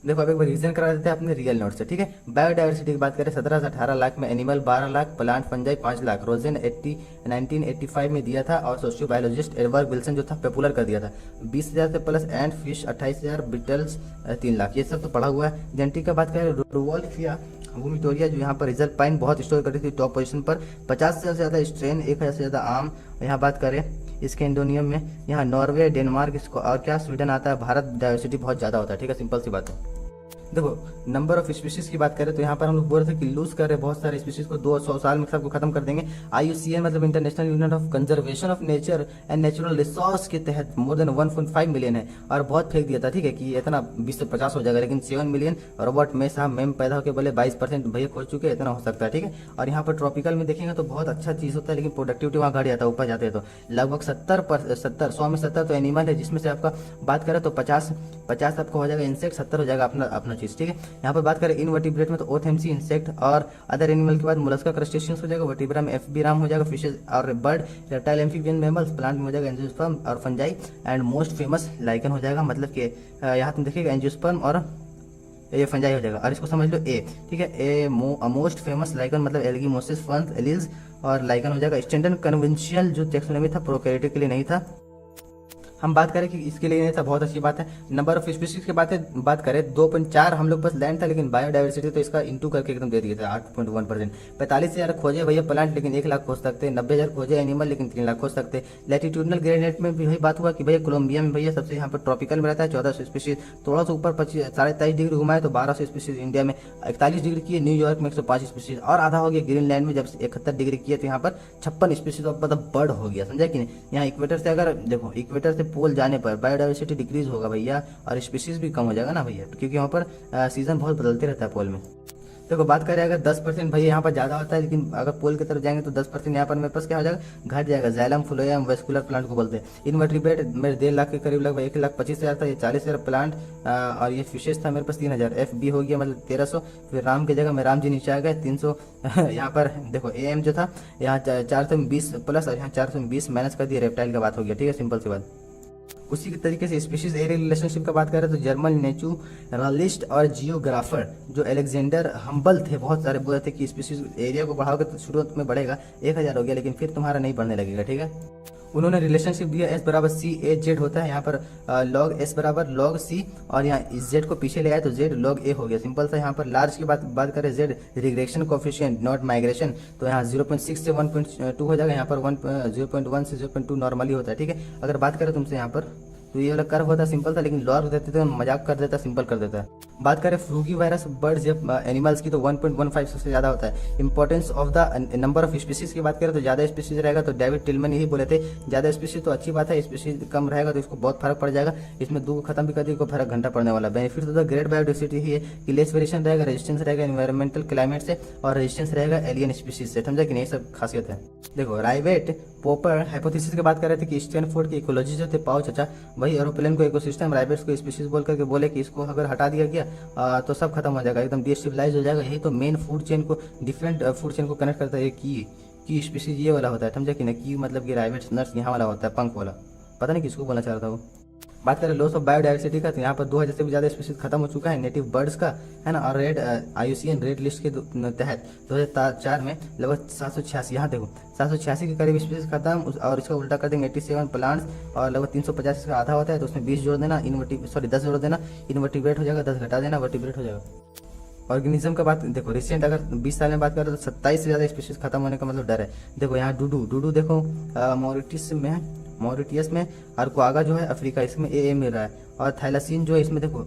देखो अब एक बार रिवीजन करा देते हैं अपने रियल नोट से, ठीक है। बायोडायवर्सिटी की बात करें 17 से 18 लाख में, animal 12 lakh, plant fungi 5 lakh, Rosen 1985 में दिया था, और सोशियो बायोलॉजिस्ट एडवर्ड विल्सन जो था पॉपुलर कर दिया था 20,000 से plus, and fish 28,000, Beatles 3 lakh. ये सब तो पढ़ा हुआ है। जेनेटिक का बात करें रुवोल्फिया वोमिटोरिया जो यहाँ पर रिजल्ट पाइन बहुत स्टोर कर रही थी टॉप पोजीशन पर, 50 से ज़्यादा स्ट्रेन, 1,000 से ज़्यादा आम। यहाँ बात करें इसके इंडोनियम में, यहाँ नॉर्वे, डेनमार्क, इसको और क्या स्वीडन आता है। भारत डाइवर्सिटी बहुत ज़्यादा होता है, ठीक है, सिंपल सी बात है। देखो नंबर ऑफ स्पीशीज की बात करें तो यहाँ पर हम लोग बोल रहे थे कि लूज कर रहे हैं बहुत सारे स्पीशीज को, 200 साल में सबको खत्म कर देंगे। IUCN मतलब international union of conservation of nature and natural resource के तहत मोर देन 1.5 मिलियन है, और बहुत फेंक दिया था, ठीक है, कि इतना 20 से 50 हो जाएगा, लेकिन 7 मिलियन रोबोट में साहब मेम पैदा होकर बोले 22% भैया खोज चुके हैं, इतना हो सकता है, ठीक है। और यहाँ पर ट्रॉपिकल में देखेंगे तो बहुत अच्छा चीज़ होता है, लेकिन प्रोडक्टिविटी वहाँ घट जाता है, ऊपर जाते हैं तो लगभग 100 में 70 तो एनिमल है, जिसमें से आपका बात करें तो 50 आपको हो जाएगा इंसेक्ट, 70 हो जाएगा अपना अपना चीज़, ठीक है। यहाँ पर बात करें इनवर्टिब्रेट में तो ओथेम्सी इंसेक्ट और अदर एनिमल के बाद मोलस्का क्रस्टेशियंस हो जाएगा, वर्टिब्रा में एफबी राम हो जाएगा, फिशेज और bird, reptile amphibian mammals, plant में हो जाएगा एंजियोस्पर्म और fungi, and most famous lichen हो जाएगा, मतलब कि यहाँ तुम देखिएगा एंजियोस्पर्म और ये फंजाई हो जाएगा, और इसको समझ लो ए, ठीक है। ए मोस्ट फेमस लाइकन मतलब एल्गीमोसिस, फंस, एलिल्स और लाइकन हो जाएगा। स्टैंडर्ड कन्वेंशियल जो टेक्सोनोमी था प्रोकैरियोटिक के लिए नहीं था, हम बात करें कि इसके लिए नहीं था, बहुत अच्छी बात है। नंबर ऑफ स्पीशीज की बात करें 2.4 हम लोग बस लैंड था, लेकिन बायोडाइवर्सिटी तो इसका इंटू करके एकदम दे दिया था 8.1%। 45,000 खोजे भैया प्लांट, लेकिन 1 लाख खोज सकते। 90,000 खोजे एनिमल, लेकिन 3 लाख खोज सकते। लैटिट्यूडनल ग्रेडिएंट में भी वही बात हुआ कि भैया कोलंबिया में भैया सबसे यहाँ पर ट्रॉपिकल में रहता है 1400 स्पीशीज, थोड़ा सा ऊपर 23.5 डिग्री घुमाए तो 1200 स्पीशीज। इंडिया में 41 डिग्री की है, न्यूयॉर्क में 105 स्पीशीज, और आधा हो गया ग्रीनलैंड में जब 71 डिग्री की है तो यहाँ पर 56 स्पीशीज मतलब बर्ड हो गया, समझा कि नहीं। यहाँ इक्वेटर से अगर देखो इक्वेटर से पोल जाने पर बायोडाइवर्सिटी डिक्रीज होगा भैया, और स्पीशीज भी कम हो जाएगा ना भैया, क्योंकि यहाँ पर सीजन बहुत बदलते रहता है पोल में। देखो बात करें अगर 10% भैया यहाँ पर ज़्यादा होता है, लेकिन अगर पोल की तरफ जाएंगे तो 10% यहाँ पर मेरे पास क्या हो जाएगा, घट जाएगा। जाइलम फ्लोएम वेस्कुलर प्लांट को बोलते हैं। इनवर्टिब्रेट मेरे 1.5 लाख के करीब लगभग 1,25,000 था, ये 40,000 प्लांट, और ये फिशेज था मेरे पास 3,000। FB हो गया मतलब 1,300। फिर राम की जगह में राम जी नीचे आ गए 300। यहाँ पर देखो AM जो था यहाँ 420 प्लस, और यहाँ 420 माइनस कर दिया, रेप्टाइल का बात हो गया, ठीक है, सिंपल सी बात। उसी के तरीके से स्पीशीज एरिया रिलेशनशिप का बात करें तो जर्मन नेचुरलिस्ट और जियोग्राफर जो अलेक्जेंडर हम्बल थे, बहुत सारे बोले थे कि स्पीशीज एरिया को बढ़ाओगे तो शुरुआत में बढ़ेगा, 1,000 हो गया, लेकिन फिर तुम्हारा नहीं बढ़ने लगेगा, ठीक है। उन्होंने रिलेशनशिप दिया S बराबर C/A/Z होता है, यहाँ पर log S बराबर log C, और यहाँ Z को पीछे ले आए तो Z log A हो गया, सिंपल सा। यहाँ पर लार्ज की बात करें Z regression coefficient not migration, तो यहाँ 0.6 से 1.2 हो जाएगा, यहाँ पर 0.1 से 0.2 नॉर्मली होता है, ठीक है। अगर बात करें तुमसे यहाँ पर तो ये वाला कर्व होता सिंपल था, लेकिन लॉग देते थे मजाक कर देता, सिंपल कर देता है। बात करें फ्लूगी वायरस बर्ड्स या एनिमल्स की तो 1.15 सबसे ज़्यादा होता है। Importance of the number of species की बात करें तो ज़्यादा स्पीशीज रहेगा, तो डेविड टिलमन यही बोले थे ज़्यादा स्पीशीज तो अच्छी बात है, स्पीशीज कम रहेगा तो इसको बहुत फर्क पड़ जाएगा, इसमें 2 खत्म भी कर दी को फर्क घंटा पड़ने वाला। Benefit of the great biodiversity ही है कि लेस वेरिएशन रहेगा, रेजिस्टेंस रहेगा एनवायरमेंटल क्लाइमेट से, और रेजिस्टेंस रहेगा एलियन स्पीशीज से, समझा कि नहीं, सब खासियत है। देखो राइवेट पोपर हाइपोथेसिस की बात कर रहे थे कि स्टैनफोर्ड के इकोलॉजी जो थे पाओ चचा, वही एरोप्लेन को इकोसिस्टम, राइवेट्स को स्पीशीज बोल करके बोले कि इसको अगर हटा दिया गया तो सब खत्म हो जाएगा, एकदम डिस्टेबलाइज हो जाएगा। यही तो मेन फूड चेन को, डिफरेंट फूड चेन को कनेक्ट करता है। की स्पीशीज ये वाला होता है, समझा कि ना, की मतलब कि राइवेट्स नट्स यहाँ वाला होता है, पंख वाला, पता नहीं किसको बोलना चाह रहा था वो। बात करें लॉस ऑफ बायोडाइवर्सिटी का तो यहाँ पर 2,000 से भी ज़्यादा स्पीशीज खत्म हो चुका है नेटिव बर्ड्स का, है ना। और IUCN रेड लिस्ट के तहत 2004 में लगभग 786, यहाँ देखो 786 के करीब स्पीशीज खत्म, और इसका उल्टा कर देंगे 87 प्लांट्स, और लगभग 350 इसका आधा होता है, तो उसमें 20 जोड़ देना, 10 जोड़ देना, इनवर्टिब्रेट हो जाएगा, 10 घटा देना, वर्टिब्रेट हो जाएगा। ऑर्गेनिज्म का बात देखो रिसेंट अगर 20 साल में बात करें तो 27 से ज़्यादा स्पीशीज खत्म होने का मतलब डर है। देखो यहाँ डूडू देखो मॉरिटियस में, और क्वागा जो है अफ्रीका, इसमें AA मिल रहा है, और थैलासीन जो है इसमें देखो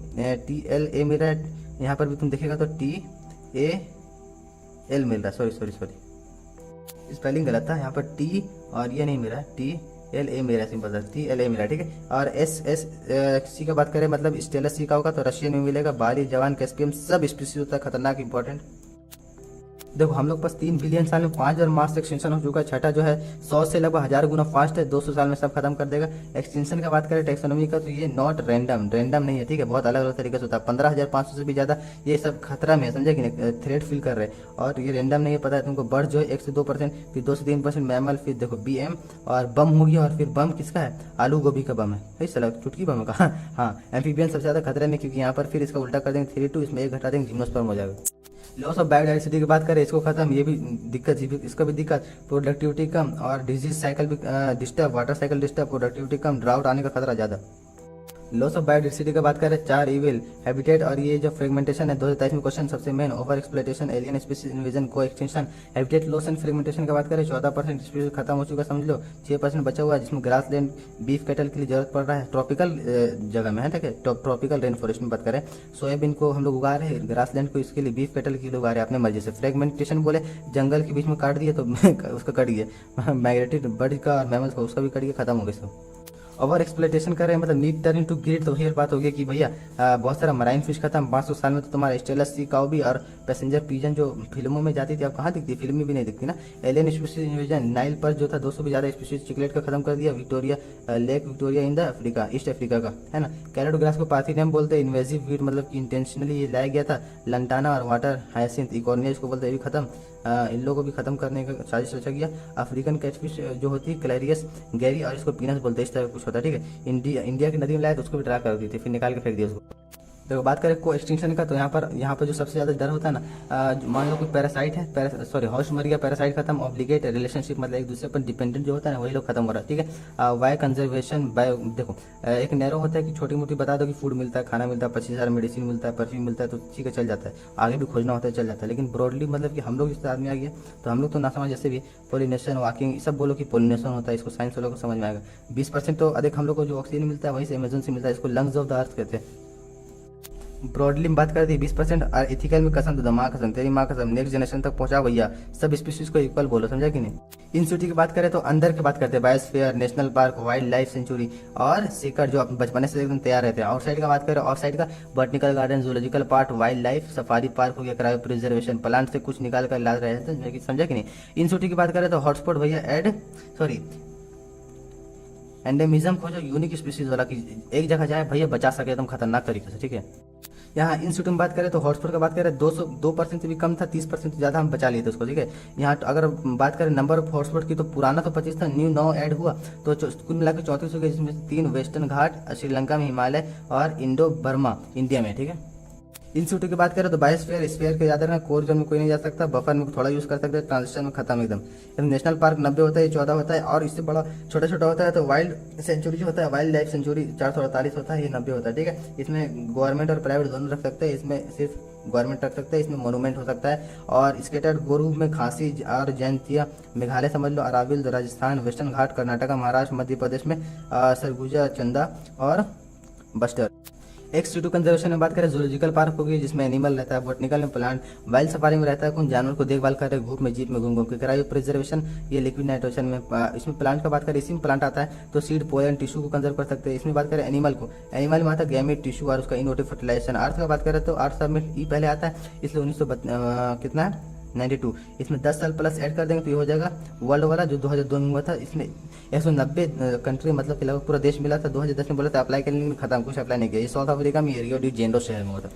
TLA मिल रहा है, यहाँ पर भी तुम देखेगा तो TAL मिल रहा है, सॉरी स्पेलिंग गलत था, यहाँ पर T और ये नहीं मिल रहा है, TLA मिल रहा है, सिंपल सा TLA मिल रहा है, ठीक है। और SSC का बात करें मतलब स्टेलस सी का होगा तो रशियन में मिलेगा, बारी जवान कैस्पियम सब स्पीशीज होता है खतरनाक इंपॉर्टेंट। देखो हम लोग पास 3 बिलियन साल में 5 बार मास एक्सटेंशन हो चुका है। छठा जो है 100 से लगभग 1000 गुना फास्ट है, 200 साल में सब खत्म कर देगा। एक्सटेंशन का बात करें टेक्सोनॉमी का, तो ये नॉट रैंडम, रैंडम नहीं है, ठीक है, बहुत अलग अलग तरीके से होता है। 15,500 से भी ज़्यादा ये सब खतरा में है, समझे कि नहीं, थ्रेट फील कर रहे हैं। और ये रैंडम नहीं है, पता है तुमको। बर्ड जो है 1 से 2%, फिर 2 से 3% मैमल, फिर देखो BM और बम हो गया। और फिर बम किसका है, आलू गोभी का बम है, सही सला चुटकी बम का। हाँ, एम्फीबियन सबसे ज़्यादा खतरे में, क्योंकि यहाँ पर फिर इसका उल्टा कर देंगे 3-2, इसमें 1 घटा देंगे, जिम्नोस्पर्म हो जाएगा। लॉस ऑफ बायोडाइवर्सिटी की बात करें, इसको खत्म, ये भी दिक्कत, इसका भी दिक्कत, प्रोडक्टिविटी कम और डिजीज साइकिल भी disturb, water cycle disturb, productivity कम, ड्राउट आने का खतरा ज़्यादा। लॉस ऑफ बायोडाइवर्सिटी की बात करें, 4 इविल हैबिटेट और ये जो फ्रेगमेंटेशन है 2023 में क्वेश्चन सबसे main, over exploitation, alien species invasion, co extinction, habitat loss and fragmentation की बात करें, 14% स्पीसीज खत्म हो चुका समझ लो, 6% बचा हुआ है, जिसमें ग्रास लैंड बीफ कैटल के लिए जरूरत पड़ रहा है, ट्रॉपिकल जगह में है, ठीक है, ट्रॉपिकल रेन फॉरेस्ट में बात करें, सोयाबीन को हम लोग उगा रहे हैं, ग्रास लैंड को इसके लिए बीफ कैटल के लिए उगा रहे हैं अपने मर्जी से। फ्रेगमेंटेशन बोले जंगल के बीच में काट दिए तो उसका कट गया, माइग्रेटेड बर्ड का और मैमल्स का उसका भी कट गया, खत्म हो गया सब। ओवर एक्सप्लोइटेशन कर रहे हैं, मतलब नीड टर्न टू ग्रिड, तो ये बात हो गई कि भैया बहुत सारा मराइन फिश खत्म, 500 साल में तो तुम्हारा स्टेलस सी काउ भी और पैसेंजर पीजन जो फिल्मों में जाती थी, अब कहाँ दिखती, फिल्म में भी नहीं दिखती ना। एलियन स्पीसीज इन्वेजन, नाइल पर जो था 200 भी ज़्यादा स्पीसीज चिकलेट का खत्म कर दिया, Victoria lake Victoria in the Africa, east Africa का है ना। कैरेट ग्रास को पाथिनियम बोलते हैं, इन्वेजिव वीड, मतलब कि इंटेंशनली ये लाया गया था। लंटाना और वाटर हाइसिंथ इकोर्निया इसको बोलते हैं, ये भी खत्म, इन लोगों को भी खत्म करने का साजिश रचा गया। अफ्रीकन कैटफिश जो होती है क्लैरियस गैरी, और इसको पीनस बोलते हैं, इस तरह कुछ होता है, ठीक है। इंडिया की नदी में लाया तो उसको भी ट्राई कर दी थी, फिर निकाल के फेंक दिया उसको। देखो बात करें को एक्सटिंक्शन का, तो यहाँ पर जो सबसे ज़्यादा डर होता है ना, मान लो कोई पैरासाइट है, सॉरी हॉर्स मर गया, पैरासाइट खत्म, ऑब्लिगेट रिलेशनशिप, मतलब एक दूसरे पर डिपेंडेंट जो होता है ना, वही लोग खत्म हो रहा है, ठीक है। वाई कंजर्वेशन, बायो, देखो एक नैरो होता है कि छोटी मोटी बता दो कि फूड मिलता है, खाना मिलता है, 25,000 मेडिसिन मिलता है, परफ्यूम मिलता है, तो ठीक है चल जाता है, आगे भी खोजना होता है चल जाता है। लेकिन ब्रॉडली मतलब कि हम लोग इस आदमी आ गया तो हम लोग तो ना समझ, जैसे भी पोलिनेशन वॉकिंग सब बोलो कि पोलिनेशन होता है, इसको साइंस वालों को समझ में आएगा। 20% तो अधिक हम लोग को जो ऑक्सीजन मिलता है वही से अमेजन से मिलता है, इसको लंग्स ऑफ द अर्थ कहते हैं। ब्रॉडली में बात करती है 20%, और इथिकल में कसम तो माँ कसम, तेरी माँ कसम, नेक्स्ट जनरेशन तक पहुंचा भैया, सब स्पीशीज को इक्वल बोलो, समझा कि नहीं। इन सिटी की बात करें तो अंदर की बात करते हैं, biosphere, national park, wild life sanctuary और सीकर जो बचपने से एकदम तैयार रहते हैं। आउटसाइड का बात करें, आउटसाइड का botanical garden, zoological park, wild life safari park हो गया, क्रायो प्रिजर्वेशन, प्लांट से कुछ निकाल कर ला रहे थे, समझा कि नहीं। इन सिटी की बात करें तो हॉटस्पॉट भैया एंडेमिज्म खोजो, यूनिक स्पीसीज वाला कि एक जगह जाए भैया बचा सके एकदम खतरनाक तरीके से, ठीक है। यहाँ इंस्टीट्यूट में बात करें तो हॉटस्पॉट का बात करें 2% से भी कम था, 30% ज़्यादा हम बचा लिए थे उसको, ठीक है। यहाँ अगर बात करें नंबर ऑफ हॉटस्पॉट की, तो पुराना तो 25 था, न्यू 9 ऐड हुआ, तो कुल मिलाकर 34 हो गया, जिसमें 3 वेस्टर्न घाट, श्रीलंका में, हिमालय और इंडो बर्मा इंडिया में, ठीक है। इंस्टीट्यूट की बात करें तो बायोस्फीयर, स्फीयर के याद रखना, कोर जोन में कोई नहीं जा सकता, बफर में थोड़ा यूज कर सकते हैं, ट्रांजिशन में खत्म एकदम। नेशनल पार्क 90 होता है, 14 होता है, और इससे बड़ा छोटा छोटा होता है तो वाइल्ड सेंचुरी जो होता है, वाइल्ड लाइफ सेंचुरी 448 होता है, ये 90 होता है, ठीक है। इसमें गवर्नमेंट और प्राइवेट दोनों रख सकते हैं, इसमें सिर्फ गवर्नमेंट रख सकते हैं, इसमें मोनूमेंट हो सकता है। और स्केटर्ड गोरूप में खांसी और जयंतिया, मेघालय समझ लो, अराविल राजस्थान, वेस्टर्न घाट कर्नाटका, महाराष्ट्र, मध्य प्रदेश में सरगुजा, चंदा और बस्टर। एक्स2 कंजर्वेशन में बात करें, जूलॉजिकल पार्क होगी जिसमें एनिमल रहता है, बॉटनिकल में प्लांट, वाइल्ड सफारी में रहता है कौन, जानवर को देखभाल कर रहे हैं, घूप में जीप में घूम घूम के। क्रायो प्रिजर्वेशन, ये लिक्विड नाइट्रोजन में, इसमें प्लांट का बात करें, इसी में प्लांट आता है तो सीड, पोलन, टिश्यू को कंजर्व कर सकते हैं। इसमें बात करें एनिमल को, एनिमल में आता है गैमेट, टिश्यू और उसका इनोटिव फर्टिलाइजेशन। अर्थ का बात करें तो अर्थ सब में ई पहले आता है, इसलिए 1900 कितना है 92, इसमें 10 साल प्लस ऐड कर देंगे तो ये हो जाएगा वर्ल्ड वाला जो 2002 में हुआ था। इसमें 190 कंट्री मतलब कि लगभग पूरा देश मिला था, 2010 में बोला था अप्लाई करने में, खत्म, कुछ अप्लाई नहीं किया। ये साउथ अफ्रीका में रियो डी जेनेरो शहर में हुआ था।